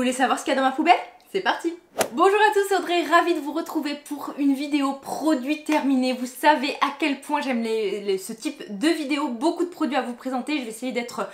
voulez savoir ce qu'il y a dans ma poubelle? C'est parti! Bonjour à tous, c'est Audrey, ravie de vous retrouver pour une vidéo produit terminé. Vous savez à quel point j'aime ce type de vidéo, beaucoup de produits à vous présenter. Je vais essayer d'être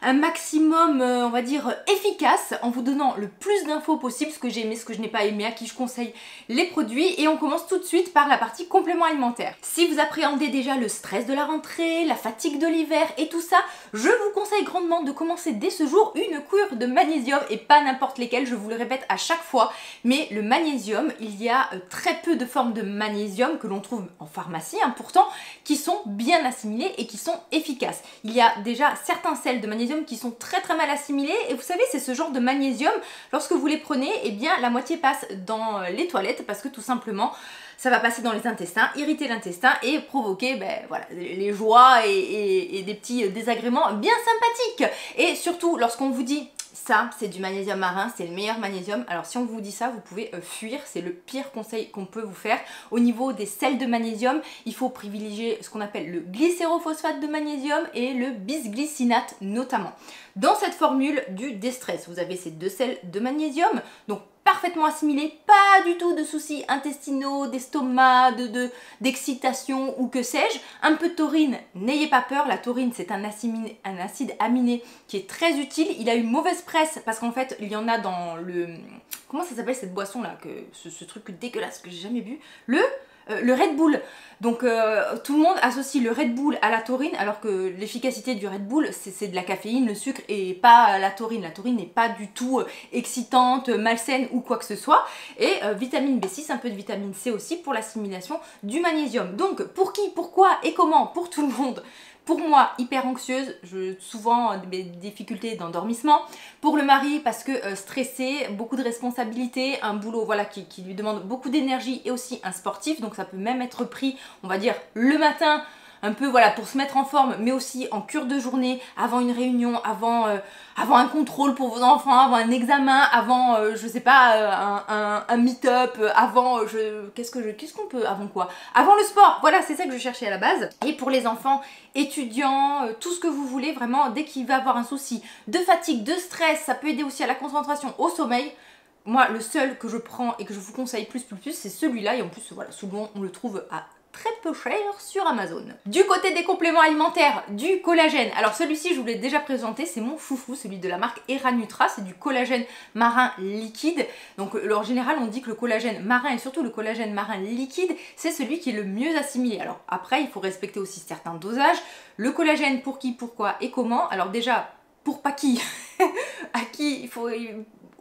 un maximum, on va dire, efficace en vous donnant le plus d'infos possible, ce que j'ai aimé, ce que je n'ai pas aimé, à qui je conseille les produits. Et on commence tout de suite par la partie complément alimentaire. Si vous appréhendez déjà le stress de la rentrée, la fatigue de l'hiver et tout ça, je vous conseille grandement de commencer dès ce jour une cure de magnésium, et pas n'importe lesquelles, je vous le répète à chaque fois. Mais le magnésium, il y a très peu de formes de magnésium que l'on trouve en pharmacie, pourtant, qui sont bien assimilées et qui sont efficaces. Il y a déjà certains sels de magnésium qui sont très mal assimilés, et vous savez, c'est ce genre de magnésium, lorsque vous les prenez, eh bien la moitié passe dans les toilettes parce que tout simplement ça va passer dans les intestins, irriter l'intestin et provoquer voilà, les joies et des petits désagréments bien sympathiques. Et surtout lorsqu'on vous dit ça c'est du magnésium marin, c'est le meilleur magnésium, alors si on vous dit ça, vous pouvez fuir, c'est le pire conseil qu'on peut vous faire. Au niveau des sels de magnésium, il faut privilégier ce qu'on appelle le glycérophosphate de magnésium et le bisglycinate notamment. Dans cette formule du déstress, vous avez ces deux sels de magnésium, donc parfaitement assimilés, pas du tout de soucis intestinaux, d'estomac, d'excitation ou que sais-je. Un peu de taurine, n'ayez pas peur, la taurine c'est un acide aminé qui est très utile. Il a eu mauvaise presse parce qu'en fait il y en a dans le... Comment ça s'appelle cette boisson là, ce truc dégueulasse que j'ai jamais bu, le Red Bull. Donc tout le monde associe le Red Bull à la taurine, alors que l'efficacité du Red Bull c'est de la caféine, le sucre, et pas la taurine. La taurine n'est pas du tout excitante, malsaine ou quoi que ce soit. Et vitamine B6, un peu de vitamine C aussi pour l'assimilation du magnésium. Donc pour qui, pourquoi et comment? Pour tout le monde. Pour moi, hyper anxieuse, souvent des difficultés d'endormissement. Pour le mari, parce que stressé, beaucoup de responsabilités, un boulot voilà, qui lui demande beaucoup d'énergie, et aussi un sportif. Donc ça peut même être pris, on va dire, le matin, un peu voilà pour se mettre en forme, mais aussi en cure de journée, avant une réunion, avant un contrôle pour vos enfants, avant un examen, avant je sais pas un meet-up, avant qu'est-ce qu'on peut, avant quoi? Avant le sport, voilà, c'est ça que je cherchais à la base. Et pour les enfants, étudiants, tout ce que vous voulez, vraiment, dès qu'il va avoir un souci de fatigue, de stress, ça peut aider aussi à la concentration, au sommeil. Moi, le seul que je prends et que je vous conseille plus, c'est celui-là, et en plus voilà, souvent on le trouve à très peu cher sur Amazon. Du côté des compléments alimentaires, du collagène. Alors celui-ci, je vous l'ai déjà présenté, c'est mon chouchou, celui de la marque Eranutra, c'est du collagène marin liquide. Donc en général, on dit que le collagène marin, et surtout le collagène marin liquide, c'est celui qui est le mieux assimilé. Alors après, il faut respecter aussi certains dosages. Le collagène, pour qui, pourquoi et comment? Alors déjà, pour pas qui à qui il faut...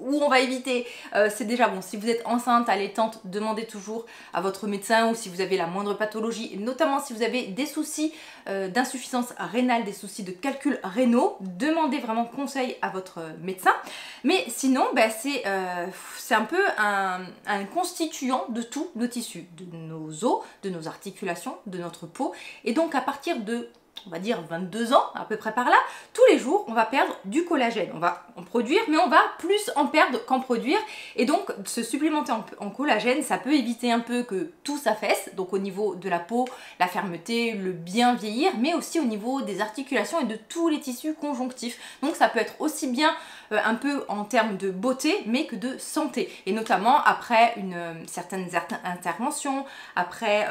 Où on va éviter, c'est déjà bon, si vous êtes enceinte, allaitante, demandez toujours à votre médecin, ou si vous avez la moindre pathologie, notamment si vous avez des soucis d'insuffisance rénale, des soucis de calculs rénaux, demandez vraiment conseil à votre médecin. Mais sinon, c'est un peu un constituant de tous nos tissus, de nos os, de nos articulations, de notre peau, et donc à partir de, on va dire 22 ans, à peu près par là, tous les jours, on va perdre du collagène. On va en produire, mais on va plus en perdre qu'en produire. Et donc, se supplémenter en collagène, ça peut éviter un peu que tout s'affaisse, donc au niveau de la peau, la fermeté, le bien vieillir, mais aussi au niveau des articulations et de tous les tissus conjonctifs. Donc ça peut être aussi bien un peu en termes de beauté, mais que de santé. Et notamment après certaines interventions, après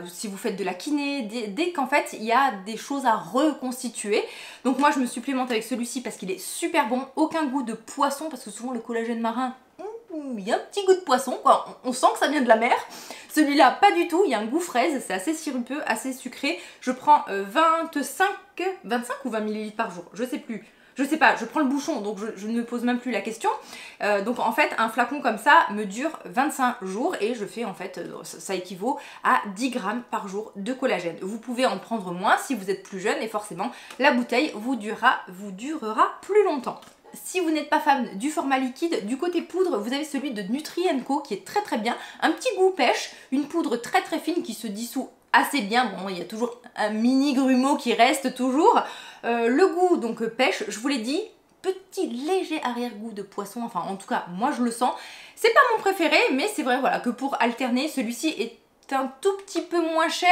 si vous faites de la kiné, dès qu'en fait il y a des choses à reconstituer. Donc moi je me supplémente avec celui-ci parce qu'il est super bon, aucun goût de poisson, parce que souvent le collagène marin, il y a un petit goût de poisson, quoi. On sent que ça vient de la mer. Celui-là, pas du tout, il y a un goût fraise, c'est assez sirupeux, assez sucré. Je prends 25 ou 20 ml par jour, je sais plus. Je sais pas, je prends le bouchon, donc je ne me pose même plus la question. Donc en fait, un flacon comme ça me dure 25 jours, et je fais en fait, ça équivaut à 10 grammes par jour de collagène. Vous pouvez en prendre moins si vous êtes plus jeune, et forcément, la bouteille vous durera plus longtemps. Si vous n'êtes pas fan du format liquide, du côté poudre, vous avez celui de Nutri & Co qui est très bien. Un petit goût pêche, une poudre très fine qui se dissout assez bien. Bon, il y a toujours un mini grumeau qui reste toujours. Le goût, donc pêche, je vous l'ai dit, petit léger arrière-goût de poisson, enfin en tout cas moi je le sens. C'est pas mon préféré, mais c'est vrai voilà que pour alterner, celui-ci est un tout petit peu moins cher,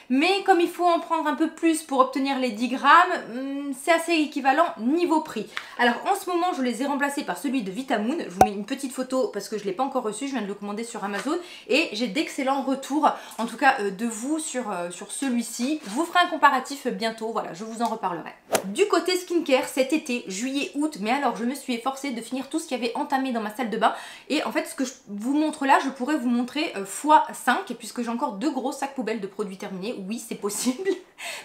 mais comme il faut en prendre un peu plus pour obtenir les 10 grammes, c'est assez équivalent niveau prix. Alors en ce moment je les ai remplacés par celui de Vitamoon, je vous mets une petite photo parce que je ne l'ai pas encore reçu, je viens de le commander sur Amazon et j'ai d'excellents retours, en tout cas de vous sur celui-ci. Je vous ferai un comparatif bientôt, voilà, je vous en reparlerai. Du côté skincare, cet été, juillet, août, mais alors je me suis efforcée de finir tout ce qu'il y avait entamé dans ma salle de bain et en fait ce que je vous montre là, je pourrais vous montrer x5 puisque j'ai encore 2 gros sacs poubelles de produits terminés. Oui, c'est possible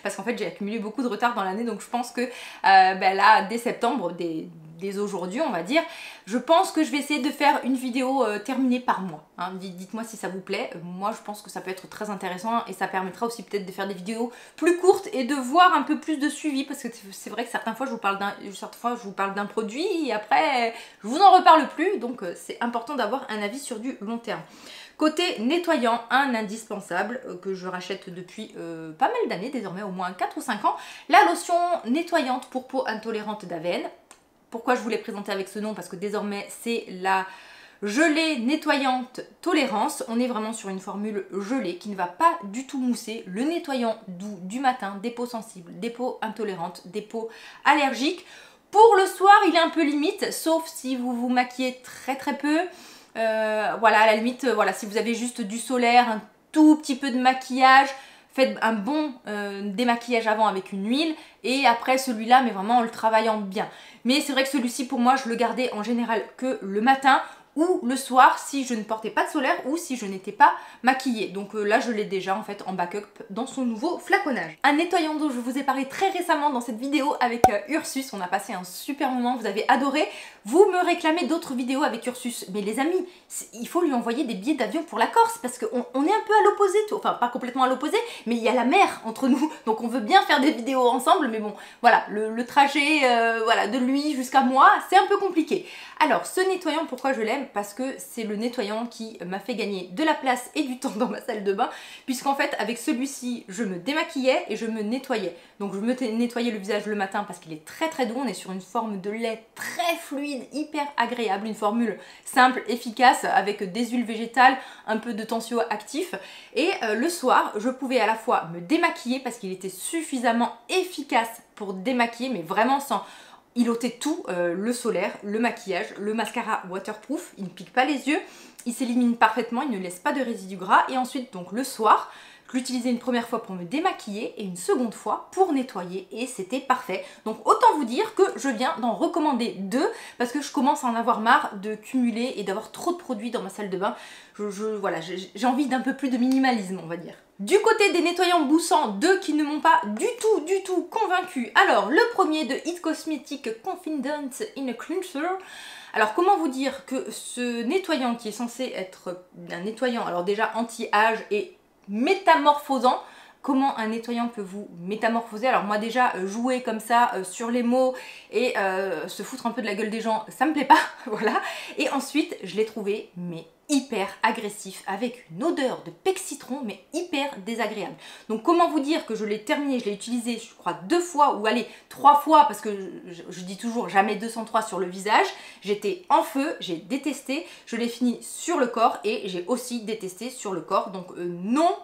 parce qu'en fait j'ai accumulé beaucoup de retard dans l'année, donc je pense que là dès septembre, dès aujourd'hui on va dire, je pense que je vais essayer de faire une vidéo terminée par mois, hein. Dites-moi si ça vous plaît. Moi je pense que ça peut être très intéressant et ça permettra aussi peut-être de faire des vidéos plus courtes et de voir un peu plus de suivi, parce que c'est vrai que certaines fois je vous parle d'un produit et après je vous en reparle plus, donc c'est important d'avoir un avis sur du long terme. Côté nettoyant, un indispensable que je rachète depuis pas mal d'années, désormais au moins 4 ou 5 ans, la lotion nettoyante pour peau intolérante d'Avène. Pourquoi je vous l'ai présentée avec ce nom? Parce que désormais c'est la gelée nettoyante tolérance. On est vraiment sur une formule gelée qui ne va pas du tout mousser. Le nettoyant doux du matin, des peaux sensibles, des peaux intolérantes, des peaux allergiques. Pour le soir, il est un peu limite, sauf si vous vous maquillez très peu. Voilà, à la limite, voilà, si vous avez juste du solaire, un tout petit peu de maquillage, faites un bon démaquillage avant avec une huile et après celui-là, mais vraiment en le travaillant bien. Mais c'est vrai que celui-ci, pour moi, je le gardais en général que le matin ou le soir si je ne portais pas de solaire ou si je n'étais pas maquillée. Donc là je l'ai déjà en fait en backup dans son nouveau flaconnage. Un nettoyant d'eau, je vous ai parlé très récemment dans cette vidéo avec Ursus, on a passé un super moment, vous avez adoré. Vous me réclamez d'autres vidéos avec Ursus, mais les amis, il faut lui envoyer des billets d'avion pour la Corse parce qu'on est un peu à l'opposé, enfin pas complètement à l'opposé, mais il y a la mer entre nous, donc on veut bien faire des vidéos ensemble, mais bon, voilà, le trajet voilà, de lui jusqu'à moi, c'est un peu compliqué. Alors ce nettoyant, pourquoi je l'aime? Parce que c'est le nettoyant qui m'a fait gagner de la place et du temps dans ma salle de bain, puisqu'en fait avec celui-ci je me démaquillais et je me nettoyais. Donc je me nettoyais le visage le matin parce qu'il est très doux, on est sur une forme de lait très fluide, hyper agréable, une formule simple, efficace, avec des huiles végétales, un peu de tensioactif. Et le soir je pouvais à la fois me démaquiller parce qu'il était suffisamment efficace pour démaquiller, mais vraiment sans... Il ôtait tout, le solaire, le maquillage, le mascara waterproof, il ne pique pas les yeux, il s'élimine parfaitement, il ne laisse pas de résidus gras. Et ensuite, donc le soir, je l'utilisais une première fois pour me démaquiller et une seconde fois pour nettoyer et c'était parfait. Donc autant vous dire que je viens d'en recommander 2 parce que je commence à en avoir marre de cumuler et d'avoir trop de produits dans ma salle de bain. Voilà, j'ai envie d'un peu plus de minimalisme, on va dire. Du côté des nettoyants boussants, 2 qui ne m'ont pas du tout convaincu. Alors le premier de It Cosmetics Confidence in a Cleanser. Alors comment vous dire que ce nettoyant qui est censé être un nettoyant, alors déjà anti-âge et métamorphosant, comment un nettoyant peut vous métamorphoser? Alors moi déjà jouer comme ça sur les mots et se foutre un peu de la gueule des gens, ça me plaît pas, voilà. Et ensuite je l'ai trouvé mais hyper agressif avec une odeur de pec citron mais hyper désagréable. Donc comment vous dire que je l'ai terminé, je l'ai utilisé je crois 2 fois ou allez 3 fois parce que je dis toujours jamais 203 sur le visage. J'étais en feu, j'ai détesté, je l'ai fini sur le corps et j'ai aussi détesté sur le corps. Donc non,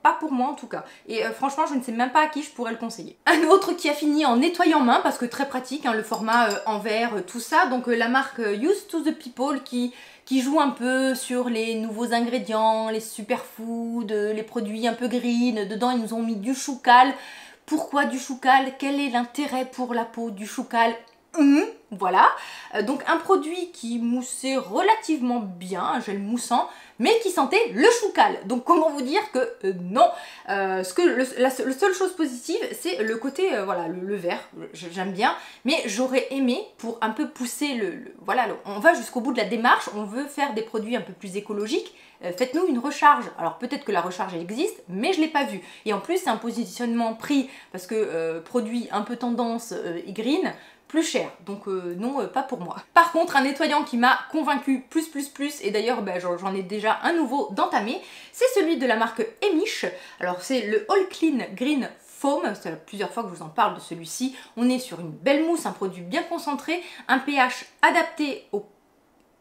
pas pour moi en tout cas. Et franchement je ne sais même pas à qui je pourrais le conseiller. Un autre qui a fini en nettoyant main parce que très pratique, hein, le format en verre, tout ça. Donc la marque Used to the People qui joue un peu sur les nouveaux ingrédients, les superfoods, les produits un peu green. Dedans, ils nous ont mis du choucal. Pourquoi du choucal? Quel est l'intérêt pour la peau du choucal? Voilà, donc un produit qui moussait relativement bien, un gel moussant, mais qui sentait le choucal. Donc comment vous dire que non. La seule chose positive, c'est le côté, voilà, le vert, j'aime bien, mais j'aurais aimé pour un peu pousser voilà, on va jusqu'au bout de la démarche, on veut faire des produits un peu plus écologiques. Faites-nous une recharge. Alors peut-être que la recharge elle existe, mais je ne l'ai pas vue. Et en plus c'est un positionnement prix, parce que produit un peu tendance et green, plus cher, donc non, pas pour moi. Par contre, un nettoyant qui m'a convaincu plus, et d'ailleurs j'en ai déjà un nouveau d'entamé, c'est celui de la marque Emish. Alors c'est le All Clean Green Foam, c'est plusieurs fois que je vous en parle de celui-ci. On est sur une belle mousse, un produit bien concentré, un pH adapté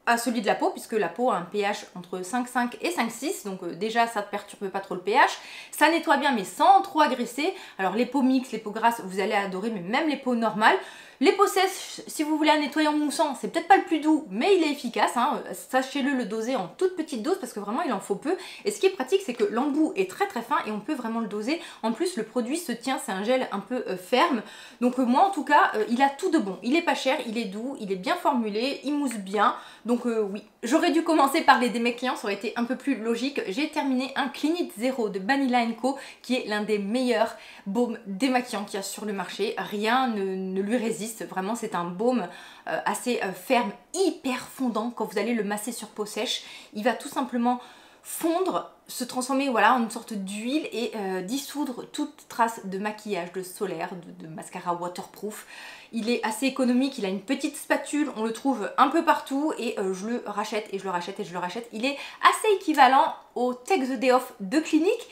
à celui de la peau, puisque la peau a un pH entre 5,5 et 5,6, donc déjà ça ne perturbe pas trop le pH, ça nettoie bien mais sans trop agresser. Alors les peaux mixtes, les peaux grasses, vous allez adorer, mais même les peaux normales. Les peaux sèches, si vous voulez un nettoyant moussant, c'est peut-être pas le plus doux, mais il est efficace, hein. Sachez-le le doser en toute petite dose parce que vraiment il en faut peu. Et ce qui est pratique, c'est que l'embout est très très fin et on peut vraiment le doser. En plus, le produit se tient, c'est un gel un peu ferme. Donc moi en tout cas, il a tout de bon. Il est pas cher, il est doux, il est bien formulé, il mousse bien. Donc oui, j'aurais dû commencer par les démaquillants, ça aurait été un peu plus logique. J'ai terminé un Clean It Zero de Banila & Co qui est l'un des meilleurs baumes démaquillants qu'il y a sur le marché. Rien ne lui résiste. Vraiment, c'est un baume assez ferme, hyper fondant. Quand vous allez le masser sur peau sèche, il va tout simplement fondre, se transformer voilà, en une sorte d'huile et dissoudre toute trace de maquillage, de solaire, de mascara waterproof. Il est assez économique, il a une petite spatule, on le trouve un peu partout et je le rachète et je le rachète et je le rachète. Il est assez équivalent au Take the Day Off de Clinique.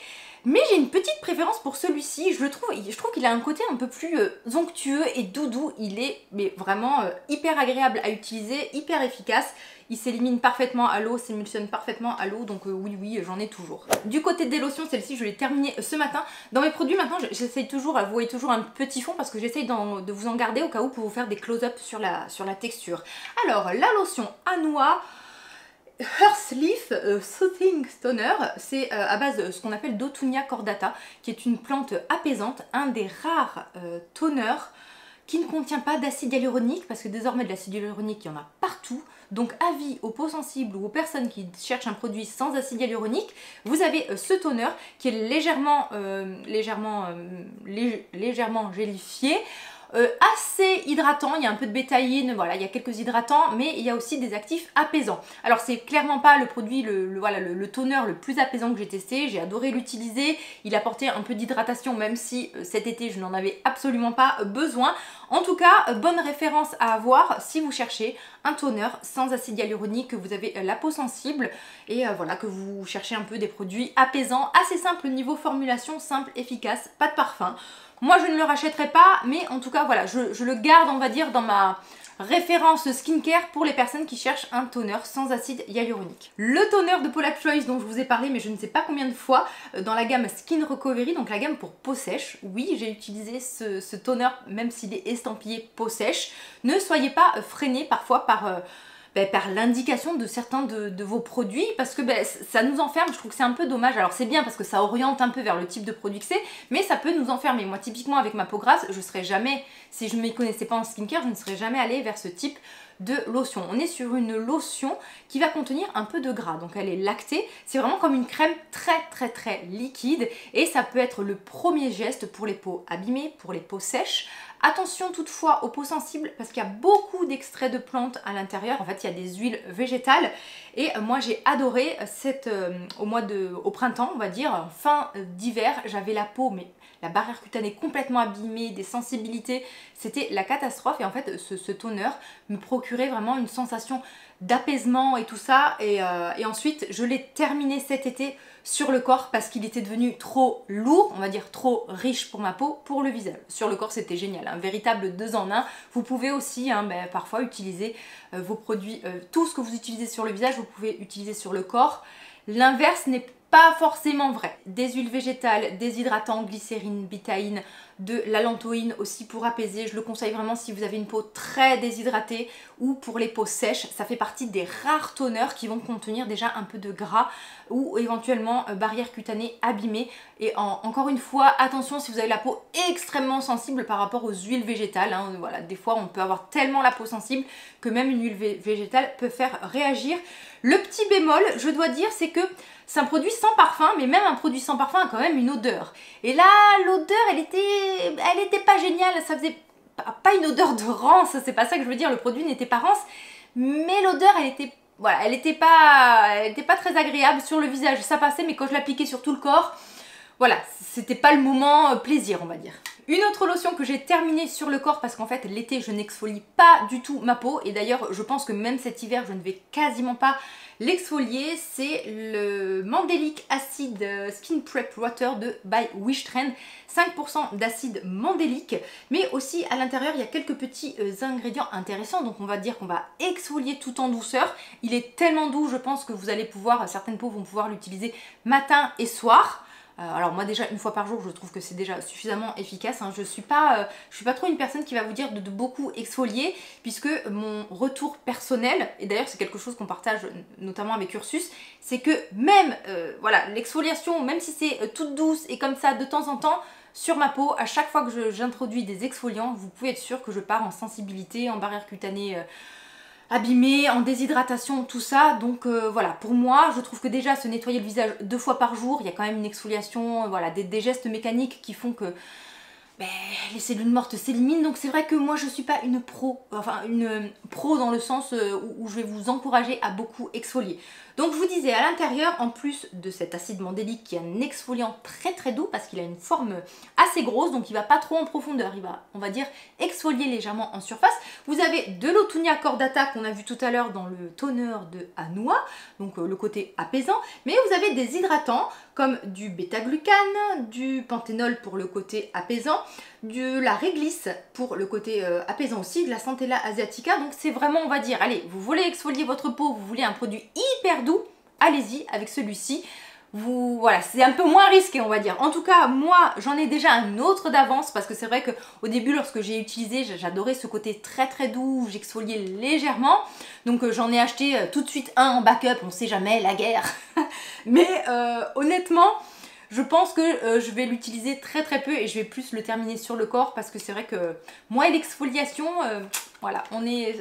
Mais j'ai une petite préférence pour celui-ci, je trouve qu'il a un côté un peu plus onctueux et doudou. Il est mais vraiment hyper agréable à utiliser, hyper efficace. Il s'élimine parfaitement à l'eau, s'émulsionne parfaitement à l'eau, donc oui, j'en ai toujours. Du côté des lotions, celle-ci, je l'ai terminée ce matin. Dans mes produits, maintenant, j'essaye toujours, vous voyez toujours un petit fond parce que j'essaye de vous en garder au cas où pour vous faire des close-up sur la texture. Alors, la lotion à noix... Earth Leaf Soothing Toner, c'est à base de ce qu'on appelle d'Autunia cordata, qui est une plante apaisante, un des rares toners qui ne contient pas d'acide hyaluronique, parce que désormais de l'acide hyaluronique, il y en a partout. Donc avis aux peaux sensibles ou aux personnes qui cherchent un produit sans acide hyaluronique, vous avez ce toner qui est légèrement gélifié. Assez hydratant, il y a un peu de bétaïne, voilà, il y a quelques hydratants, mais il y a aussi des actifs apaisants. Alors c'est clairement pas le produit, le toner le plus apaisant que j'ai testé, j'ai adoré l'utiliser, il apportait un peu d'hydratation même si cet été je n'en avais absolument pas besoin. En tout cas, bonne référence à avoir si vous cherchez un toner sans acide hyaluronique, que vous avez la peau sensible et voilà, que vous cherchez un peu des produits apaisants, assez simple niveau formulation, simple, efficace, pas de parfum. Moi je ne le rachèterai pas, mais en tout cas voilà, je le garde on va dire dans ma référence skincare pour les personnes qui cherchent un toner sans acide hyaluronique. Le toner de Paula Choice dont je vous ai parlé mais je ne sais pas combien de fois dans la gamme Skin Recovery, donc la gamme pour peau sèche. Oui, j'ai utilisé ce toner même s'il est estampillé peau sèche. Ne soyez pas freinés parfois par l'indication de certains de vos produits parce que ça nous enferme. Je trouve que c'est un peu dommage. Alors c'est bien parce que ça oriente un peu vers le type de produit que c'est, mais ça peut nous enfermer. Moi typiquement avec ma peau grasse, je serais jamais, si je ne m'y connaissais pas en skincare, je ne serais jamais allée vers ce type de lotion. On est sur une lotion qui va contenir un peu de gras, donc elle est lactée. C'est vraiment comme une crème très liquide et ça peut être le premier geste pour les peaux abîmées, pour les peaux sèches. Attention toutefois aux peaux sensibles parce qu'il y a beaucoup d'extraits de plantes à l'intérieur. En fait, il y a des huiles végétales et moi j'ai adoré au printemps, on va dire, en fin d'hiver, j'avais la peau mais la barrière cutanée complètement abîmée, des sensibilités, c'était la catastrophe et en fait ce toner me procurait vraiment une sensation d'apaisement et tout ça et ensuite je l'ai terminé cet été sur le corps parce qu'il était devenu trop lourd, on va dire trop riche pour ma peau, pour le visage. Sur le corps c'était génial, un véritable 2 en 1. Vous pouvez aussi parfois utiliser vos produits, tout ce que vous utilisez sur le visage, vous pouvez utiliser sur le corps. L'inverse n'est pas forcément vrai. Des huiles végétales, des hydratants, glycérine, bétaïne, de l'allantoïne aussi pour apaiser. Je le conseille vraiment si vous avez une peau très déshydratée ou pour les peaux sèches. Ça fait partie des rares toners qui vont contenir déjà un peu de gras ou éventuellement barrière cutanée abîmée. Et encore une fois, attention si vous avez la peau extrêmement sensible par rapport aux huiles végétales. Hein. Voilà, des fois on peut avoir tellement la peau sensible que même une huile végétale peut faire réagir. Le petit bémol, je dois dire, c'est que c'est un produit sans parfum, mais même un produit sans parfum a quand même une odeur. Et là, l'odeur, elle était pas géniale, ça faisait pas une odeur de rance, c'est pas ça que je veux dire, le produit n'était pas rance, mais l'odeur, elle était pas très agréable sur le visage, ça passait, mais quand je l'appliquais sur tout le corps, voilà, c'était pas le moment plaisir, on va dire. Une autre lotion que j'ai terminée sur le corps parce qu'en fait l'été je n'exfolie pas du tout ma peau et d'ailleurs je pense que même cet hiver je ne vais quasiment pas l'exfolier, c'est le Mandelic Acid Skin Prep Water de by Wishtrend. 5% d'acide mandélique, mais aussi à l'intérieur il y a quelques petits ingrédients intéressants, donc on va dire qu'on va exfolier tout en douceur. Il est tellement doux, je pense que vous allez pouvoir, certaines peaux vont pouvoir l'utiliser matin et soir. Alors moi déjà une fois par jour je trouve que c'est déjà suffisamment efficace, hein. Je suis pas trop une personne qui va vous dire de beaucoup exfolier puisque mon retour personnel, et d'ailleurs c'est quelque chose qu'on partage notamment avec Ursus, c'est que même voilà, l'exfoliation, même si c'est toute douce et comme ça de temps en temps, sur ma peau, à chaque fois que j'introduis des exfoliants, vous pouvez être sûr que je pars en sensibilité, en barrière cutanée abîmée, en déshydratation, tout ça. Donc voilà, pour moi, je trouve que déjà se nettoyer le visage 2 fois par jour, il y a quand même une exfoliation, voilà, des gestes mécaniques qui font que les cellules mortes s'éliminent. Donc c'est vrai que moi je suis pas une pro, enfin une pro dans le sens où je vais vous encourager à beaucoup exfolier. Donc je vous disais, à l'intérieur, en plus de cet acide mandélique qui est un exfoliant très doux parce qu'il a une forme assez grosse, donc il va pas trop en profondeur, il va, on va dire, exfolier légèrement en surface. Vous avez de l'Otunia Cordata qu'on a vu tout à l'heure dans le toner de Anua, donc le côté apaisant, mais vous avez des hydratants comme du bêta-glucane, du panthénol pour le côté apaisant, de la réglisse pour le côté apaisant aussi, de la Centella asiatica. Donc c'est vraiment, on va dire, allez, vous voulez exfolier votre peau, vous voulez un produit hyper doux, allez-y avec celui-ci. Voilà, c'est un peu moins risqué, on va dire. En tout cas, moi, j'en ai déjà un autre d'avance parce que c'est vrai qu'au début, lorsque j'ai utilisé, j'adorais ce côté très doux où j'exfoliais légèrement. Donc j'en ai acheté tout de suite un en backup, on sait jamais, la guerre. Mais honnêtement, je pense que je vais l'utiliser très peu et je vais plus le terminer sur le corps parce que c'est vrai que moi et l'exfoliation, voilà,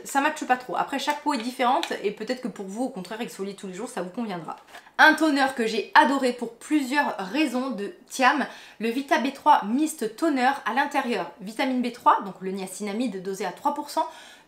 ça matche pas trop. Après, chaque peau est différente et peut-être que pour vous, au contraire, exfolier tous les jours, ça vous conviendra. Un toner que j'ai adoré pour plusieurs raisons de Thiam, le Vita B3 Mist Toner à l'intérieur. Vitamine B3, donc le niacinamide dosé à 3%,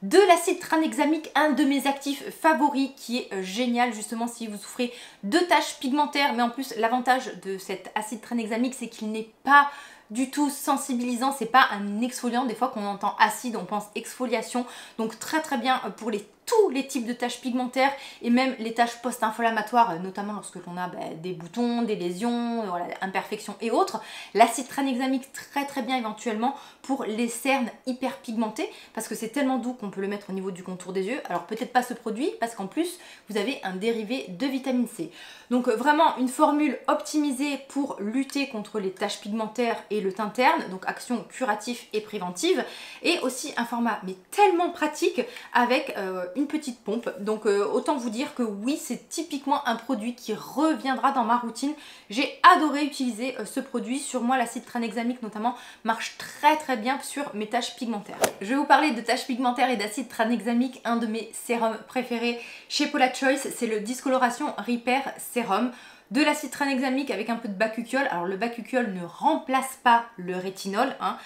de l'acide tranexamique, un de mes actifs favoris qui est génial justement si vous souffrez de taches pigmentaires, mais en plus l'avantage de cet acide tranexamique c'est qu'il n'est pas du tout sensibilisant, c'est pas un exfoliant. Des fois qu'on entend acide on pense exfoliation, donc très bien pour tous les types de taches pigmentaires et même les taches post-inflammatoires, notamment lorsque l'on a des boutons, des lésions, voilà, imperfections et autres. L'acide tranexamique très bien éventuellement pour les cernes hyperpigmentées parce que c'est tellement doux qu'on peut le mettre au niveau du contour des yeux. Alors peut-être pas ce produit parce qu'en plus vous avez un dérivé de vitamine C. Donc vraiment une formule optimisée pour lutter contre les taches pigmentaires et le teint terne, donc action curative et préventive, et aussi un format mais tellement pratique avec une petite pompe. Donc autant vous dire que oui, c'est typiquement un produit qui reviendra dans ma routine. J'ai adoré utiliser ce produit. Sur moi, l'acide tranexamique notamment marche très bien sur mes taches pigmentaires. Je vais vous parler de taches pigmentaires et d'acide tranexamique. Un de mes sérums préférés chez Paula Choice, c'est le Discoloration Repair Sérum. De l'acide tranexamique avec un peu de bakuchiol. Alors le bakuchiol ne remplace pas le rétinol, hein.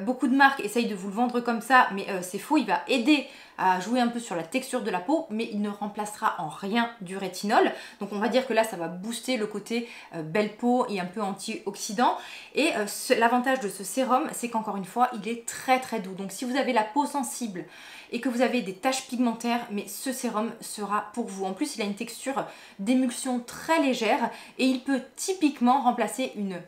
Beaucoup de marques essayent de vous le vendre comme ça, mais c'est faux. Il va aider à jouer un peu sur la texture de la peau, mais il ne remplacera en rien du rétinol. Donc on va dire que là ça va booster le côté belle peau et un peu antioxydant. Et l'avantage de ce sérum, c'est qu'encore une fois il est très doux. Donc si vous avez la peau sensible et que vous avez des taches pigmentaires, mais ce sérum sera pour vous. En plus il a une texture d'émulsion très légère et il peut typiquement remplacer une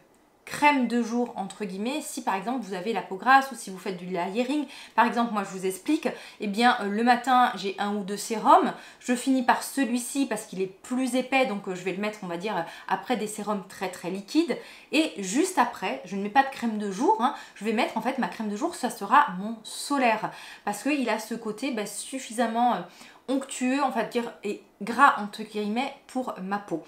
crème de jour entre guillemets si par exemple vous avez la peau grasse ou si vous faites du layering. Par exemple moi je vous explique, eh bien le matin j'ai un ou deux sérums, je finis par celui-ci parce qu'il est plus épais, donc je vais le mettre on va dire après des sérums très liquides, et juste après je ne mets pas de crème de jour, hein, je vais mettre en fait ma crème de jour, ça sera mon solaire parce qu'il a ce côté suffisamment onctueux, on va dire, et gras entre guillemets pour ma peau.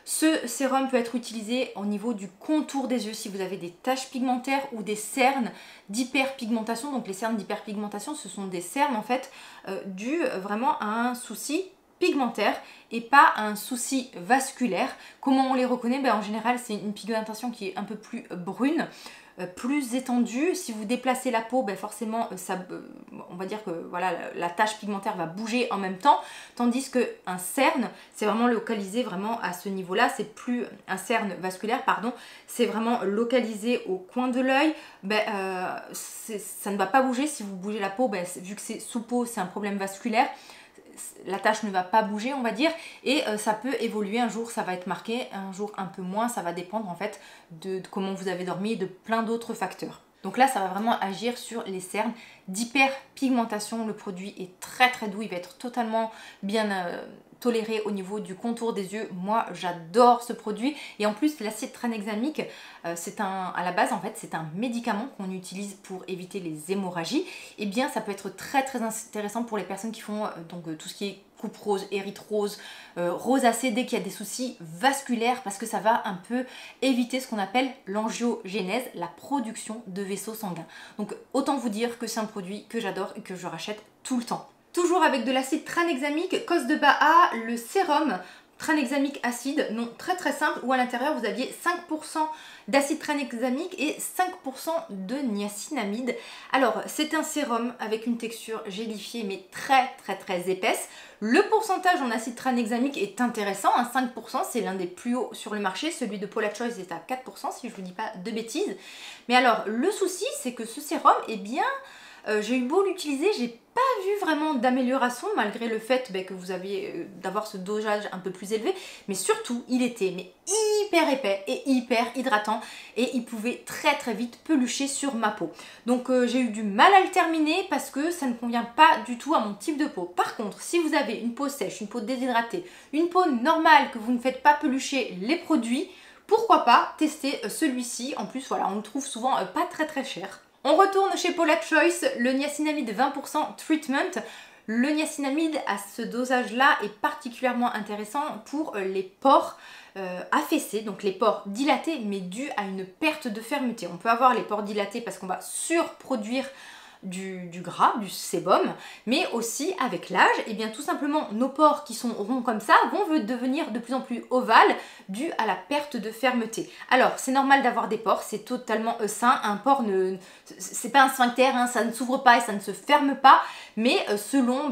Ce sérum peut être utilisé au niveau du contour des yeux si vous avez des taches pigmentaires ou des cernes d'hyperpigmentation. Donc les cernes d'hyperpigmentation, ce sont des cernes en fait dues vraiment à un souci pigmentaire et pas à un souci vasculaire. Comment on les reconnaît? En général c'est une pigmentation qui est un peu plus brune. plus étendue. Si vous déplacez la peau, ben forcément, on va dire que voilà, la tache pigmentaire va bouger en même temps, tandis qu'un cerne, c'est vraiment localisé vraiment à ce niveau-là. C'est plus un cerne vasculaire, pardon, c'est vraiment localisé au coin de l'œil. Ben, ça ne va pas bouger. Si vous bougez la peau, ben, vu que c'est sous peau, c'est un problème vasculaire. La tache ne va pas bouger, on va dire, et ça peut évoluer. Un jour ça va être marqué, un jour un peu moins, ça va dépendre en fait de comment vous avez dormi et de plein d'autres facteurs. Donc là ça va vraiment agir sur les cernes d'hyperpigmentation. Le produit est très très doux, il va être totalement bien toléré au niveau du contour des yeux. Moi j'adore ce produit, et en plus l'acide tranexamique, à la base en fait c'est un médicament qu'on utilise pour éviter les hémorragies. Et bien ça peut être très très intéressant pour les personnes qui font tout ce qui est coupe rose, érythrose, rosacée, dès qu'il y a des soucis vasculaires, parce que ça va un peu éviter ce qu'on appelle l'angiogénèse, la production de vaisseaux sanguins. Donc autant vous dire que c'est un produit que j'adore et que je rachète tout le temps. Toujours avec de l'acide tranexamique, cos de Baha, le sérum tranexamique acide, non, très très simple, où à l'intérieur vous aviez 5% d'acide tranexamique et 5% de niacinamide. Alors c'est un sérum avec une texture gélifiée mais très très très épaisse. Le pourcentage en acide tranexamique est intéressant, hein, 5%, c'est l'un des plus hauts sur le marché. Celui de Paula Choice est à 4% si je ne vous dis pas de bêtises. Mais alors le souci c'est que ce sérum, eh bien, j'ai eu beau l'utiliser, j'ai pas vu vraiment d'amélioration malgré le fait que vous avez d'avoir ce dosage un peu plus élevé, mais surtout il était hyper épais et hyper hydratant, et il pouvait très très vite pelucher sur ma peau. Donc j'ai eu du mal à le terminer parce que ça ne convient pas du tout à mon type de peau. Par contre, si vous avez une peau sèche, une peau déshydratée, une peau normale, que vous ne faites pas pelucher les produits, pourquoi pas tester celui-ci. En plus voilà, on le trouve souvent pas très très cher. On retourne chez Paula Choice, le niacinamide 20% treatment. Le niacinamide à ce dosage-là est particulièrement intéressant pour les pores affaissés, donc les pores dilatés mais dus à une perte de fermeté. On peut avoir les pores dilatés parce qu'on va surproduire du gras, du sébum, mais aussi avec l'âge, et bien tout simplement nos pores qui sont ronds comme ça vont devenir de plus en plus ovales dû à la perte de fermeté. Alors c'est normal d'avoir des pores, c'est totalement sain. Un pore c'est pas un sphincter, hein, ça ne s'ouvre pas et ça ne se ferme pas, mais selon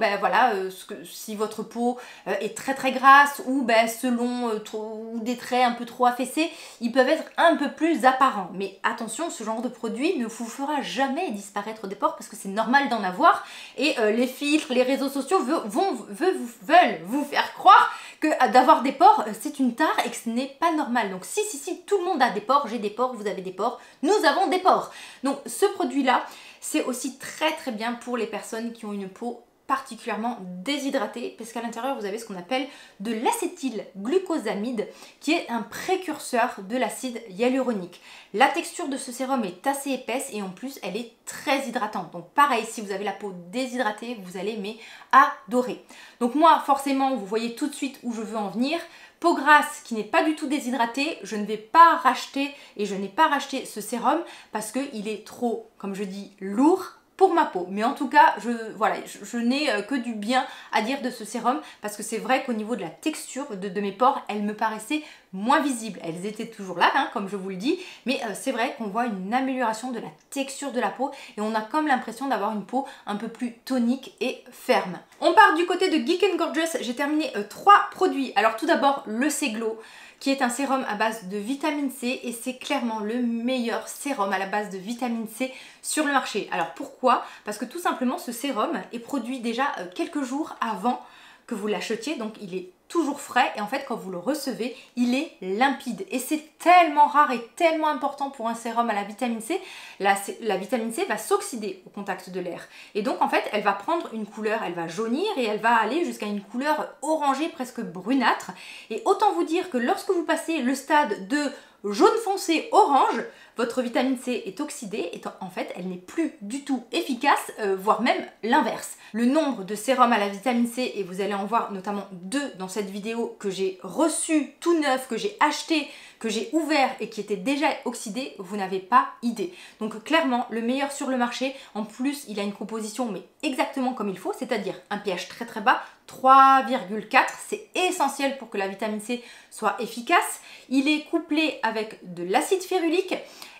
si votre peau est très très grasse ou selon ou des traits un peu trop affaissés, ils peuvent être un peu plus apparents. Mais attention, ce genre de produit ne vous fera jamais disparaître des pores parce que c'est normal d'en avoir, et les filtres, les réseaux sociaux veulent vous faire croire que d'avoir des pores c'est une tare et que ce n'est pas normal. Donc si tout le monde a des pores, j'ai des pores, vous avez des pores, nous avons des pores. Donc ce produit là c'est aussi très très bien pour les personnes qui ont une peau particulièrement déshydratée, parce qu'à l'intérieur vous avez ce qu'on appelle de l'acétylglucosamide qui est un précurseur de l'acide hyaluronique. La texture de ce sérum est assez épaisse et en plus elle est très hydratante. Donc pareil, si vous avez la peau déshydratée, vous allez adorer. Donc moi forcément vous voyez tout de suite où je veux en venir. Peau grasse qui n'est pas du tout déshydratée, je ne vais pas racheter, et je n'ai pas racheté ce sérum parce qu'il est trop, comme je dis, lourd pour ma peau. Mais en tout cas, je n'ai que du bien à dire de ce sérum, parce que c'est vrai qu'au niveau de la texture de mes pores, elles me paraissaient moins visibles. Elles étaient toujours là, hein, comme je vous le dis, mais c'est vrai qu'on voit une amélioration de la texture de la peau et on a comme l'impression d'avoir une peau un peu plus tonique et ferme. On part du côté de Geek & Gorgeous. J'ai terminé 3 produits. Alors tout d'abord, le C-Glow, qui est un sérum à base de vitamine C, et c'est clairement le meilleur sérum à la base de vitamine C sur le marché. Alors pourquoi? Parce que tout simplement ce sérum est produit déjà quelques jours avant que vous l'achetiez, donc il est toujours frais, et en fait quand vous le recevez il est limpide, et c'est tellement rare et tellement important pour un sérum à la vitamine C. La vitamine C va s'oxyder au contact de l'air, et donc en fait elle va prendre une couleur, elle va jaunir et elle va aller jusqu'à une couleur orangée presque brunâtre, et autant vous dire que lorsque vous passez le stade de jaune foncé orange, votre vitamine C est oxydée et en fait elle n'est plus du tout efficace, voire même l'inverse. Le nombre de sérums à la vitamine C, et vous allez en voir notamment 2 dans cette vidéo, que j'ai reçu tout neuf, que j'ai acheté, que j'ai ouvert et qui étaient déjà oxydés, vous n'avez pas idée. Donc clairement le meilleur sur le marché. En plus il a une composition mais exactement comme il faut, c'est-à-dire un pH très très bas, 3,4, c'est essentiel pour que la vitamine C soit efficace. Il est couplé avec de l'acide férulique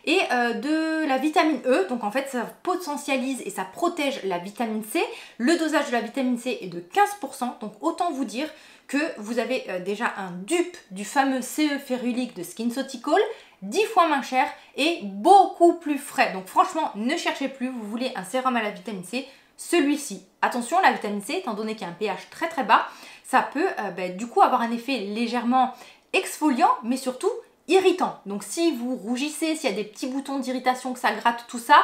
et de la vitamine E. Donc en fait ça potentialise et ça protège la vitamine C. Le dosage de la vitamine C est de 15%, donc autant vous dire que vous avez déjà un dupe du fameux CE férulique de SkinCeuticals, 10 fois moins cher et beaucoup plus frais. Donc franchement, ne cherchez plus, vous voulez un sérum à la vitamine C, celui-ci. Attention, la vitamine C, étant donné qu'il y a un pH très très bas, ça peut du coup avoir un effet légèrement exfoliant, mais surtout irritant. Donc si vous rougissez, s'il y a des petits boutons d'irritation, que ça gratte, tout ça,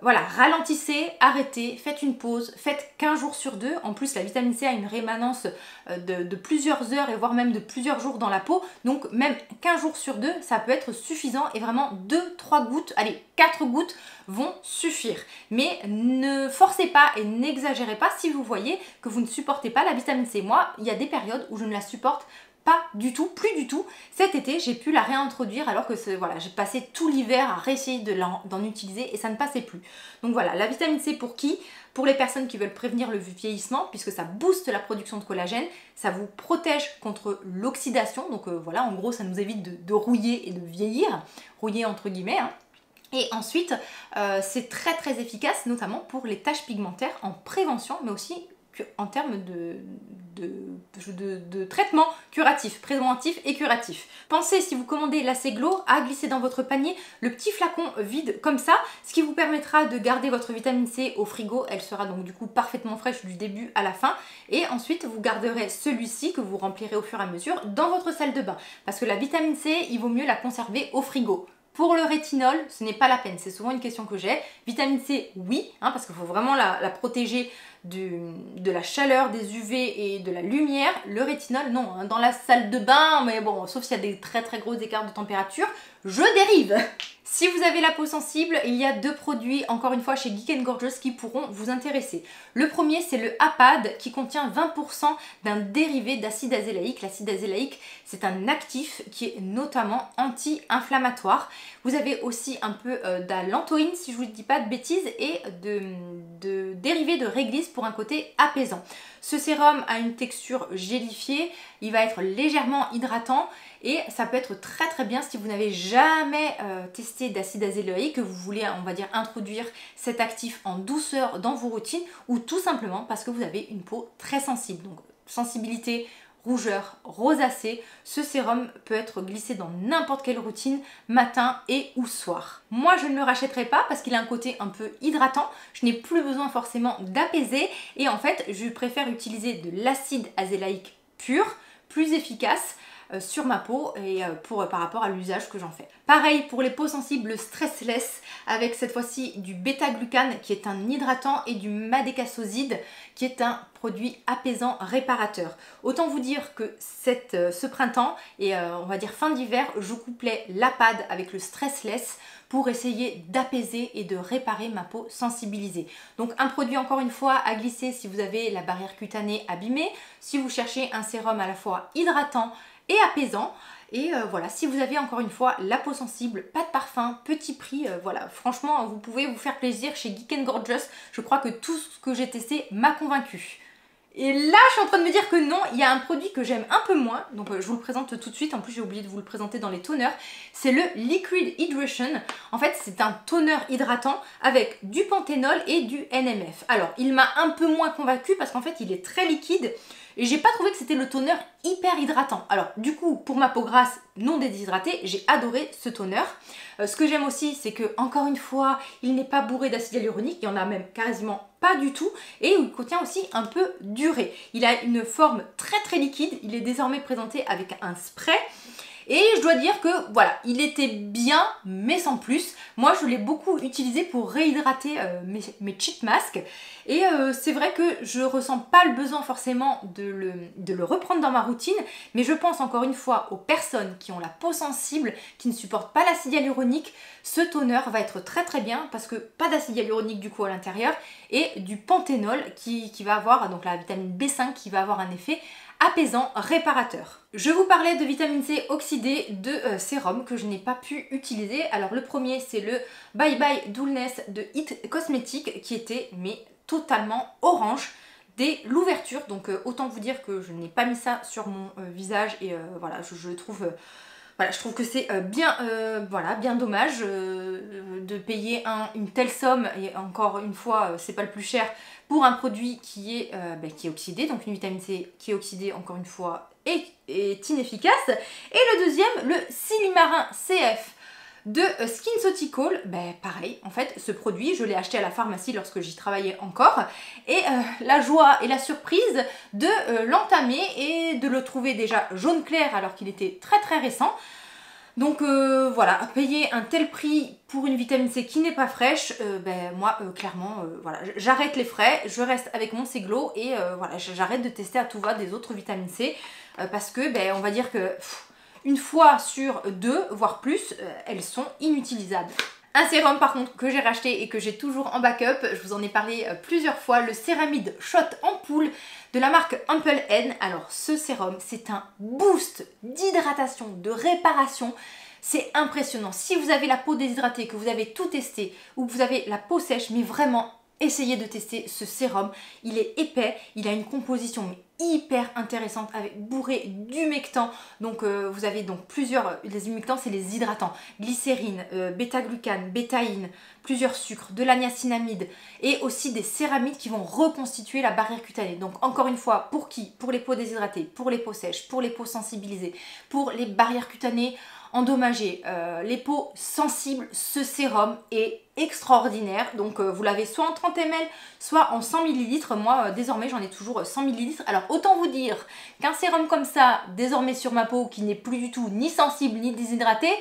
voilà, ralentissez, arrêtez, faites une pause, faites 15 jours sur 2. En plus, la vitamine C a une rémanence de plusieurs heures et voire même de plusieurs jours dans la peau. Donc même 15 jours sur 2, ça peut être suffisant et vraiment 2-3 gouttes, allez, 4 gouttes vont suffire. Mais ne forcez pas et n'exagérez pas si vous voyez que vous ne supportez pas la vitamine C. Moi, il y a des périodes où je ne la supporte pas du tout, plus du tout. Cet été, j'ai pu la réintroduire alors que voilà, j'ai passé tout l'hiver à réessayer d'en utiliser et ça ne passait plus. Donc voilà, la vitamine C pour qui? Pour les personnes qui veulent prévenir le vieillissement, puisque ça booste la production de collagène, ça vous protège contre l'oxydation. Donc voilà, en gros, ça nous évite de rouiller et de vieillir, rouiller entre guillemets, hein. Et ensuite, c'est très très efficace, notamment pour les taches pigmentaires en prévention, mais aussi en termes de traitement curatif, préventif et curatif. Pensez, si vous commandez l'Aceglo, à glisser dans votre panier le petit flacon vide comme ça, ce qui vous permettra de garder votre vitamine C au frigo. Elle sera donc du coup parfaitement fraîche du début à la fin. Et ensuite, vous garderez celui-ci que vous remplirez au fur et à mesure dans votre salle de bain. Parce que la vitamine C, il vaut mieux la conserver au frigo. Pour le rétinol, ce n'est pas la peine. C'est souvent une question que j'ai. Vitamine C, oui, hein, parce qu'il faut vraiment la protéger de la chaleur, des UV et de la lumière. Le rétinol, non. Hein, dans la salle de bain, mais bon, sauf s'il y a des très très gros écarts de température, je dérive. Si vous avez la peau sensible, il y a 2 produits, encore une fois, chez Geek & Gorgeous qui pourront vous intéresser. Le premier, c'est le APAD qui contient 20% d'un dérivé d'acide azélaïque. L'acide azélaïque, c'est un actif qui est notamment anti-inflammatoire. Vous avez aussi un peu d'allantoïne, si je ne vous dis pas de bêtises, et de dérivés de réglisse pour un côté apaisant. Ce sérum a une texture gélifiée, il va être légèrement hydratant et ça peut être très très bien si vous n'avez jamais testé d'acide azélaïque, que vous voulez, on va dire, introduire cet actif en douceur dans vos routines ou tout simplement parce que vous avez une peau très sensible. Donc sensibilité, rougeur, rosacée, ce sérum peut être glissé dans n'importe quelle routine, matin et ou soir. Moi, je ne le rachèterai pas parce qu'il a un côté un peu hydratant. Je n'ai plus besoin forcément d'apaiser et en fait, je préfère utiliser de l'acide azélaïque pur, plus efficace sur ma peau et par rapport à l'usage que j'en fais. Pareil pour les peaux sensibles, le Stressless avec cette fois-ci du bêta-glucane qui est un hydratant et du madécassoside qui est un produit apaisant réparateur. Autant vous dire que ce printemps et on va dire fin d'hiver, je couplais l'APAD avec le Stressless pour essayer d'apaiser et de réparer ma peau sensibilisée. Donc un produit encore une fois à glisser si vous avez la barrière cutanée abîmée, si vous cherchez un sérum à la fois hydratant et apaisant. Et voilà, si vous avez encore une fois la peau sensible, pas de parfum, petit prix, voilà, franchement vous pouvez vous faire plaisir chez Geek & Gorgeous. Je crois que tout ce que j'ai testé m'a convaincu. Et là, je suis en train de me dire que non, il y a un produit que j'aime un peu moins, donc je vous le présente tout de suite, en plus j'ai oublié de vous le présenter dans les toners, c'est le Liquid Hydration. En fait, c'est un toner hydratant avec du panthénol et du NMF. Alors, il m'a un peu moins convaincu parce qu'en fait, il est très liquide et j'ai pas trouvé que c'était le toner hyper hydratant. Alors, du coup, pour ma peau grasse non déshydratée, j'ai adoré ce toner. Ce que j'aime aussi, c'est que, encore une fois, il n'est pas bourré d'acide hyaluronique, il y en a même quasiment pas du tout, et il contient aussi un peu d'urée. Il a une forme très très liquide, il est désormais présenté avec un spray, et je dois dire que voilà, il était bien, mais sans plus. Moi, je l'ai beaucoup utilisé pour réhydrater mes cheat masks. Et c'est vrai que je ressens pas le besoin forcément de le reprendre dans ma routine. Mais je pense encore une fois aux personnes qui ont la peau sensible, qui ne supportent pas l'acide hyaluronique. Ce toner va être très très bien parce que pas d'acide hyaluronique du coup à l'intérieur. Et du panthénol qui va avoir, donc la vitamine B5 qui va avoir un effet apaisant, réparateur. Je vous parlais de vitamine C oxydée de sérum que je n'ai pas pu utiliser. Alors le premier c'est le Bye Bye Dullness de It Cosmetics qui était mais totalement orange dès l'ouverture. Donc autant vous dire que je n'ai pas mis ça sur mon visage et voilà, je le trouve Voilà, je trouve que c'est voilà, bien dommage de payer une telle somme, et encore une fois, c'est pas le plus cher, pour un produit qui est oxydé, donc une vitamine C qui est oxydée, encore une fois, est inefficace. Et le deuxième, le Silimarin CF de SkinCeutical, pareil, en fait, ce produit, je l'ai acheté à la pharmacie lorsque j'y travaillais encore, et la joie et la surprise de l'entamer et de le trouver déjà jaune clair alors qu'il était très très récent. Donc voilà, payer un tel prix pour une vitamine C qui n'est pas fraîche, moi clairement, voilà, j'arrête les frais, je reste avec mon Seglo et voilà, j'arrête de tester à tout va des autres vitamines C parce que on va dire que une fois sur deux, voire plus, elles sont inutilisables. Un sérum par contre que j'ai racheté et que j'ai toujours en backup, je vous en ai parlé plusieurs fois, le Céramide Shot Ampoule de la marque Ample N. Alors ce sérum, c'est un boost d'hydratation, de réparation. C'est impressionnant. Si vous avez la peau déshydratée, que vous avez tout testé, ou que vous avez la peau sèche, mais vraiment, essayez de tester ce sérum. Il est épais, il a une composition hyper intéressante avec bourré d'humectants. Donc vous avez donc plusieurs, les humectants c'est les hydratants, glycérine, bêta-glucane, bétaïne, plusieurs sucres, de la niacinamide et aussi des céramides qui vont reconstituer la barrière cutanée. Donc encore une fois, pour qui? Pour les peaux déshydratées, pour les peaux sèches, pour les peaux sensibilisées, pour les barrières cutanées endommagées, les peaux sensibles, ce sérum est extraordinaire. Donc vous l'avez soit en 30 ml, soit en 100 ml. Moi désormais j'en ai toujours 100 ml. Alors autant vous dire qu'un sérum comme ça, désormais sur ma peau, qui n'est plus du tout ni sensible ni déshydratée,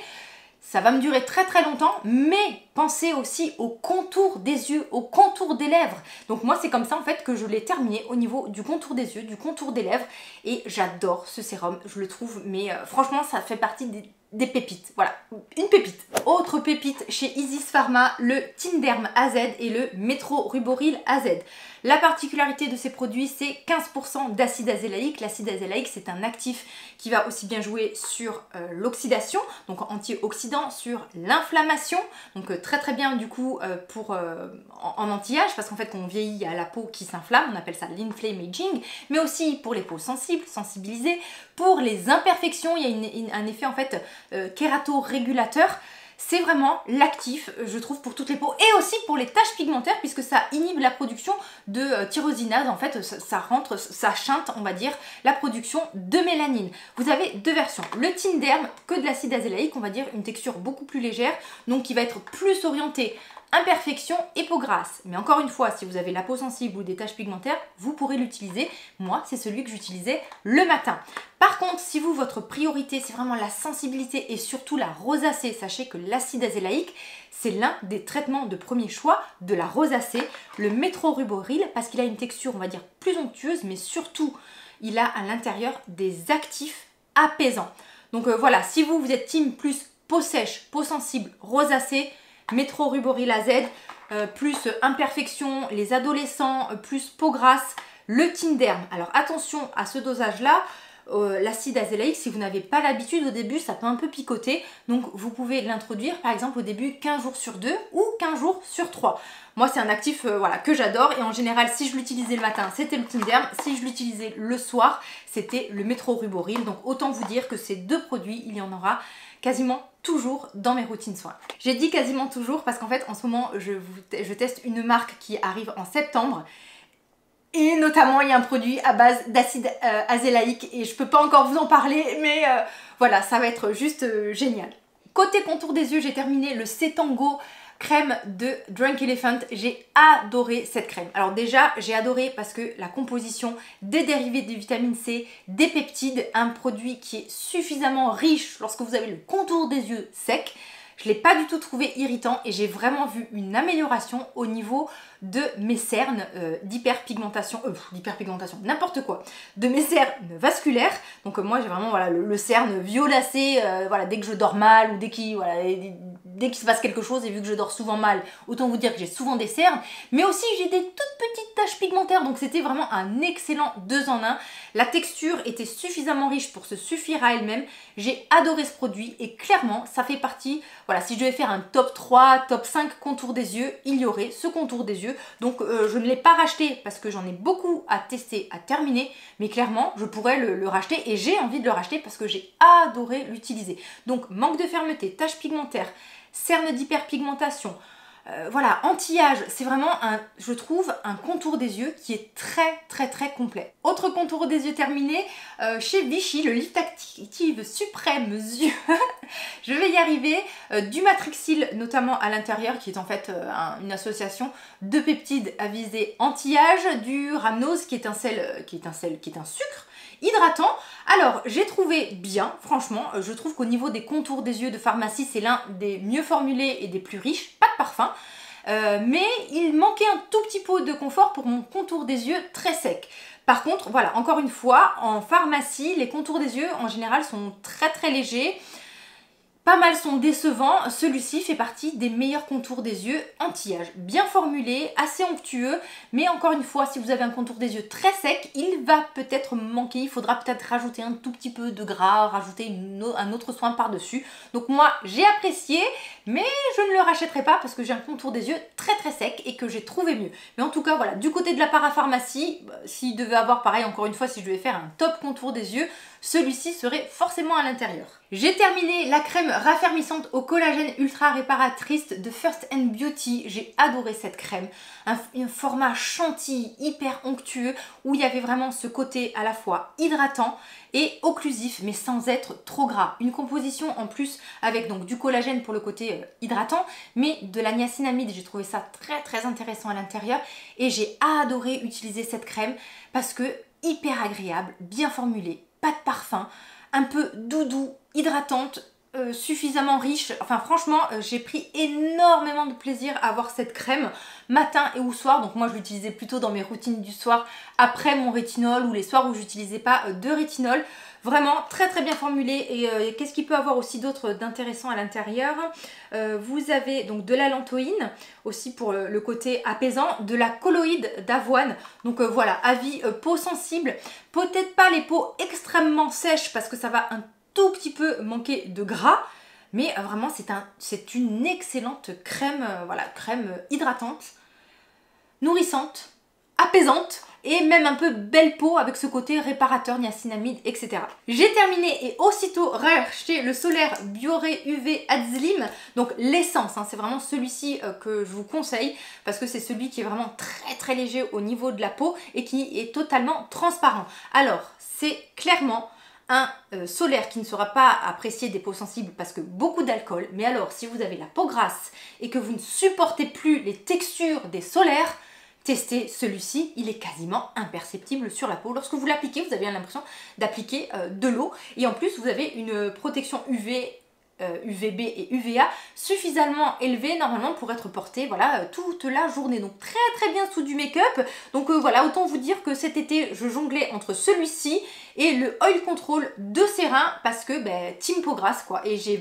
ça va me durer très très longtemps, mais pensez aussi au contour des yeux, au contour des lèvres. Donc moi c'est comme ça en fait que je l'ai terminé au niveau du contour des yeux, du contour des lèvres, et j'adore ce sérum, je le trouve, mais franchement ça fait partie des pépites, voilà, une pépite. Autre pépite chez Isis Pharma, le Tinderm AZ et le Métro-Ruboril AZ. La particularité de ces produits, c'est 15% d'acide azélaïque. L'acide azélaïque, c'est un actif qui va aussi bien jouer sur l'oxydation, donc antioxydant, sur l'inflammation, donc très très bien du coup en anti-âge, parce qu'en fait quand on vieillit, il y a la peau qui s'inflamme, on appelle ça l'inflammaging, mais aussi pour les peaux sensibles, sensibilisées, pour les imperfections, il y a un effet en fait kératorégulateur. C'est vraiment l'actif, je trouve, pour toutes les peaux et aussi pour les taches pigmentaires puisque ça inhibe la production de tyrosinase. En fait, ça chante, on va dire, la production de mélanine. Vous avez deux versions. Le Tinderm, que de l'acide azélaïque, on va dire une texture beaucoup plus légère, donc qui va être plus orientée imperfection et peau grasse. Mais encore une fois, si vous avez la peau sensible ou des taches pigmentaires, vous pourrez l'utiliser. Moi, c'est celui que j'utilisais le matin. Par contre, si vous, votre priorité, c'est vraiment la sensibilité et surtout la rosacée, sachez que l'acide azélaïque, c'est l'un des traitements de premier choix de la rosacée, le Métro-Ruboril, parce qu'il a une texture, on va dire, plus onctueuse, mais surtout, il a à l'intérieur des actifs apaisants. Donc voilà, si vous êtes team plus peau sèche, peau sensible, rosacée, Métro-Ruboril AZ, plus imperfection, les adolescents, plus peau grasse, le Tinderm. Alors attention à ce dosage-là, l'acide azélaïque, si vous n'avez pas l'habitude au début, ça peut un peu picoter, donc vous pouvez l'introduire par exemple au début 15 jours sur 2 ou 15 jours sur 3. Moi c'est un actif voilà, que j'adore et en général si je l'utilisais le matin c'était le Tinderm, si je l'utilisais le soir c'était le Métro-Ruboril, donc autant vous dire que ces deux produits, il y en aura quasiment toujours dans mes routines soins. J'ai dit quasiment toujours parce qu'en fait en ce moment je teste une marque qui arrive en septembre et notamment il y a un produit à base d'acide azélaïque et je peux pas encore vous en parler mais voilà, ça va être juste génial. Côté contour des yeux, j'ai terminé le Cetango crème de Drunk Elephant. J'ai adoré cette crème. Alors déjà, j'ai adoré parce que la composition des dérivés de vitamine C, des peptides, un produit qui est suffisamment riche lorsque vous avez le contour des yeux sec. Je ne l'ai pas du tout trouvé irritant et j'ai vraiment vu une amélioration au niveau de mes cernes d'hyperpigmentation, n'importe quoi, de mes cernes vasculaires. Donc moi j'ai vraiment voilà, le cerne violacé voilà, dès que je dors mal ou dès dès qu'il se passe quelque chose, et vu que je dors souvent mal, autant vous dire que j'ai souvent des cernes, mais aussi j'ai des toutes petites taches pigmentaires, donc c'était vraiment un excellent 2 en 1. La texture était suffisamment riche pour se suffire à elle-même. J'ai adoré ce produit et clairement ça fait partie, voilà, si je devais faire un top 3, top 5 contour des yeux, il y aurait ce contour des yeux. Donc je ne l'ai pas racheté parce que j'en ai beaucoup à tester, à terminer, mais clairement je pourrais le racheter et j'ai envie de le racheter parce que j'ai adoré l'utiliser. Donc manque de fermeté, taches pigmentaires, cernes d'hyperpigmentation, voilà, anti-âge, c'est vraiment je trouve un contour des yeux qui est très complet. Autre contour des yeux terminé, chez Vichy, le Lift Active Suprême Yeux, je vais y arriver, du Matrixyl notamment à l'intérieur, qui est en fait une association de peptides à visée anti-âge, du Rhamnose qui est un sucre hydratant. Alors j'ai trouvé bien, franchement, je trouve qu'au niveau des contours des yeux de pharmacie, c'est l'un des mieux formulés et des plus riches, pas de parfum, mais il manquait un tout petit peu de confort pour mon contour des yeux très sec. Par contre, voilà, encore une fois, en pharmacie, les contours des yeux en général sont très légers. Pas mal sont décevants, celui-ci fait partie des meilleurs contours des yeux anti-âge. Bien formulé, assez onctueux, mais encore une fois, si vous avez un contour des yeux très sec, il va peut-être manquer, il faudra peut-être rajouter un tout petit peu de gras, rajouter un autre soin par-dessus. Donc moi, j'ai apprécié, mais je ne le rachèterai pas parce que j'ai un contour des yeux très sec et que j'ai trouvé mieux. Mais en tout cas, voilà, du côté de la parapharmacie, s'il devait avoir pareil, encore une fois, si je devais faire un top contour des yeux, celui-ci serait forcément à l'intérieur. J'ai terminé la crème raffermissante au collagène ultra réparatrice de First and Beauty. J'ai adoré cette crème. Un format chantilly hyper onctueux où il y avait vraiment ce côté à la fois hydratant et occlusif mais sans être trop gras. Une composition en plus avec donc du collagène pour le côté hydratant mais de la niacinamide. J'ai trouvé ça très intéressant à l'intérieur et j'ai adoré utiliser cette crème parce que hyper agréable, bien formulée, pas de parfum, un peu doudou, hydratante, suffisamment riche. Enfin franchement, j'ai pris énormément de plaisir à avoir cette crème matin et ou soir. Donc moi je l'utilisais plutôt dans mes routines du soir après mon rétinol ou les soirs où j'utilisais pas de rétinol. Vraiment très bien formulé. Et qu'est-ce qu'il peut avoir aussi d'autre d'intéressant à l'intérieur? Vous avez donc de la lantoïne aussi pour le côté apaisant, de la colloïde d'avoine. Donc voilà, avis peau sensible, peut-être pas les peaux extrêmement sèches parce que ça va un tout petit peu manquer de gras, mais vraiment c'est une excellente crème, voilà, crème hydratante, nourrissante, apaisante et même un peu belle peau avec ce côté réparateur, niacinamide, etc. J'ai terminé et aussitôt racheté le solaire Bioré UV Adslim, donc l'essence, hein, c'est vraiment celui-ci que je vous conseille parce que c'est celui qui est vraiment très léger au niveau de la peau et qui est totalement transparent. Alors c'est clairement un solaire qui ne sera pas apprécié des peaux sensibles parce que beaucoup d'alcool, mais alors si vous avez la peau grasse et que vous ne supportez plus les textures des solaires, testez celui-ci, il est quasiment imperceptible sur la peau. Lorsque vous l'appliquez, vous avez l'impression d'appliquer de l'eau et en plus vous avez une protection UV, UVB et UVA suffisamment élevée normalement pour être portée voilà, toute la journée. Donc très bien sous du make-up. Donc voilà, autant vous dire que cet été je jonglais entre celui-ci et le Oil Control de Cérin parce que team peau grasse quoi. Et j'ai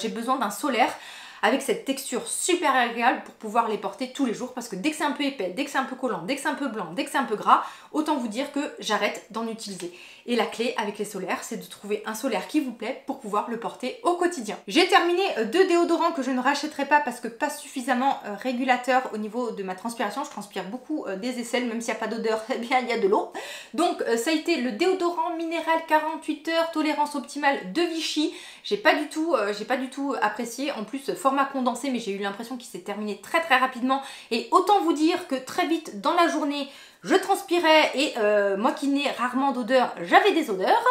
besoin d'un solaire avec cette texture super agréable pour pouvoir les porter tous les jours parce que dès que c'est un peu épais, dès que c'est un peu collant, dès que c'est un peu blanc, dès que c'est un peu gras, autant vous dire que j'arrête d'en utiliser. Et la clé avec les solaires, c'est de trouver un solaire qui vous plaît pour pouvoir le porter au quotidien. J'ai terminé 2 déodorants que je ne rachèterai pas parce que pas suffisamment régulateurs au niveau de ma transpiration. Je transpire beaucoup des aisselles, même s'il n'y a pas d'odeur, eh bien il y a de l'eau. Donc ça a été le déodorant minéral 48 heures, tolérance optimale de Vichy. J'ai pas du tout apprécié. En plus, format condensé, mais j'ai eu l'impression qu'il s'est terminé très rapidement. Et autant vous dire que très vite dans la journée, je transpirais et moi qui n'ai rarement d'odeur, j'avais des odeurs.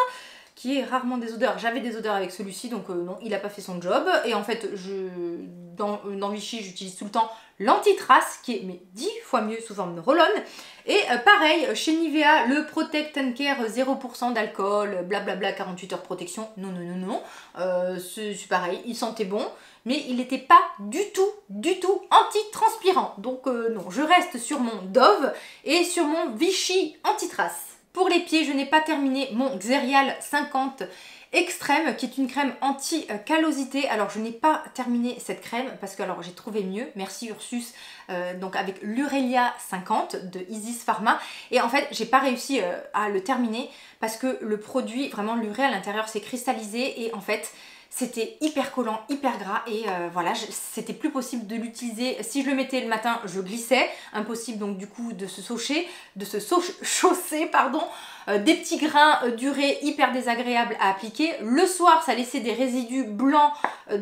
J'avais des odeurs avec celui-ci, donc non, il n'a pas fait son job. Et en fait, dans Vichy, j'utilise tout le temps l'anti-trace, qui est mais 10 fois mieux sous forme de roll-on. Et pareil, chez Nivea, le Protect and Care 0% d'alcool, blablabla, 48 heures protection. Non. C'est pareil, il sentait bon, mais il n'était pas du tout anti-transpirant. Donc non, je reste sur mon Dove et sur mon Vichy anti-trace. Pour les pieds, je n'ai pas terminé mon Xerial 50 Extrême, qui est une crème anti-callosité. Alors je n'ai pas terminé cette crème parce que alors j'ai trouvé mieux, merci Ursus, donc avec l'Urelia 50 de Isis Pharma. Et en fait j'ai pas réussi à le terminer parce que le produit, vraiment l'urée à l'intérieur s'est cristallisé et en fait c'était hyper collant, hyper gras et voilà, c'était plus possible de l'utiliser. Si je le mettais le matin, je glissais, impossible donc du coup de se chausser, pardon. Des petits grains d'urée hyper désagréables à appliquer. Le soir, ça laissait des résidus blancs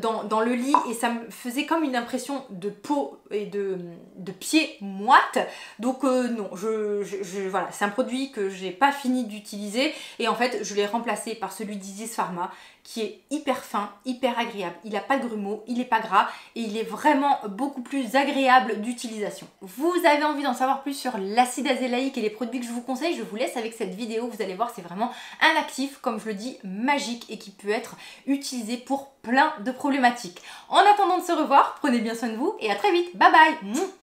dans le lit et ça me faisait comme une impression de peau et de pied moite. Donc non, voilà, c'est un produit que j'ai pas fini d'utiliser et en fait, je l'ai remplacé par celui d'Isis Pharma qui est hyper fin, hyper agréable. Il n'a pas de grumeaux, il n'est pas gras et il est vraiment beaucoup plus agréable d'utilisation. Vous avez envie d'en savoir plus sur l'acide azélaïque et les produits que je vous conseille, je vous laisse avec cette vidéo. Vous allez voir, c'est vraiment un actif, comme je le dis, magique et qui peut être utilisé pour plein de problématiques. En attendant de se revoir, prenez bien soin de vous et à très vite. Bye bye.